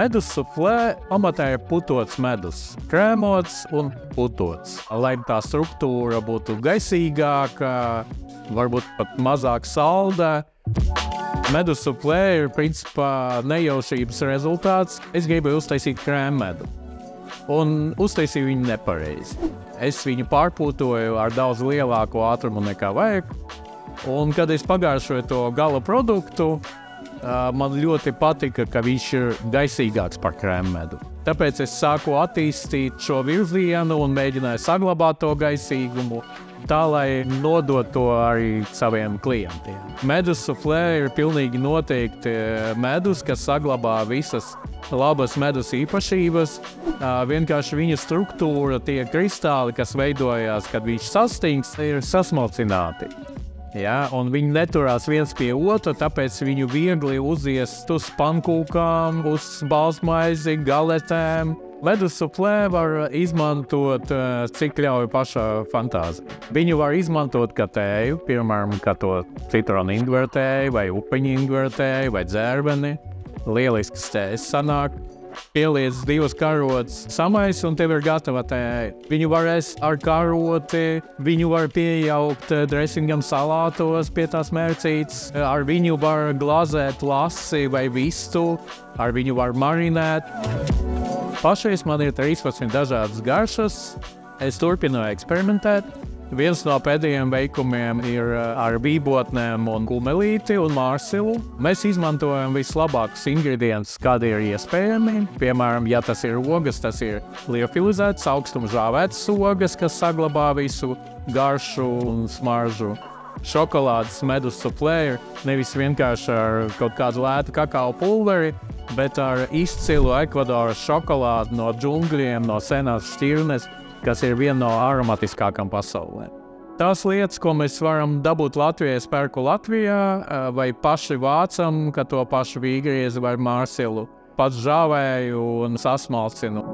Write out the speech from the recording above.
Medus suflē pamatā ir putots medus, krēmots un putots. Lai tā struktūra būtu gaisīgāka, varbūt pat mazāk salda. Medus suflē ir principā nejaušības rezultāts. Es gribēju uztaisīt krēmmedu un uztaisīju viņu nepareizi. Es viņu pārpūtoju ar daudz lielāku ātrumu nekā vajag. Un, kad es pagaršoju to gala produktu, man ļoti patika, ka viņš ir gaisīgāks par krēmmedu. Tāpēc es sāku attīstīt šo virzienu un mēģināju saglabāt to gaisīgumu, tā lai nodot to arī saviem klientiem. Medus suflē ir pilnīgi noteikti medus, kas saglabā visas labas medus īpašības. Vienkārši viņa struktūra, tie kristāli, kas veidojās, kad viņš sastingst, ir sasmalcināti. Ja, un viņi neturās viens pie otra, tāpēc viņu viegli uziest uz pankūkām, uz balsmaizi, galetēm. Medus suflē var izmantot, cik ļauj paša fantāzija. Viņu var izmantot kā tēju, piemēram, kā to citronu ingvertēju, vai upeņu ingvertēju, vai dzērbeni. Lielisks tējs sanāk. Pieliec 2 karotes samais un tev ir gatava tēja. Viņu var ēst ar karoti, viņu var piejaukt dressingam salātos pie tās mērcītes, ar viņu var glazēt lasi vai vistu, ar viņu var marinēt. Pašreiz man ir 13 dažādas garšas, es turpinu eksperimentēt. Viens no pēdējiem veikumiem ir ar bībotnēm un kumelīti un mārsilu. Mēs izmantojam vislabākus ingredientus, kādi ir iespējami. Piemēram, ja tas ir ogas, tas ir liofilizēts, augstuma žāvētas ogas, kas saglabā visu garšu un smaržu. Šokolādes medus suflē ir nevis vienkārši ar kaut kādu lētu kakao pulveri, bet ar izcilu Ekvadoras šokolādu no džungļiem, no senās šķirnes, kas ir viena no aromatiskākām pasaulē. Tās lietas, ko mēs varam dabūt Latvijā, es pērku Latvijā, vai paši vācam, ka to pašu vīgriezi vai mārsilu pats žāvēju un sasmalcinu.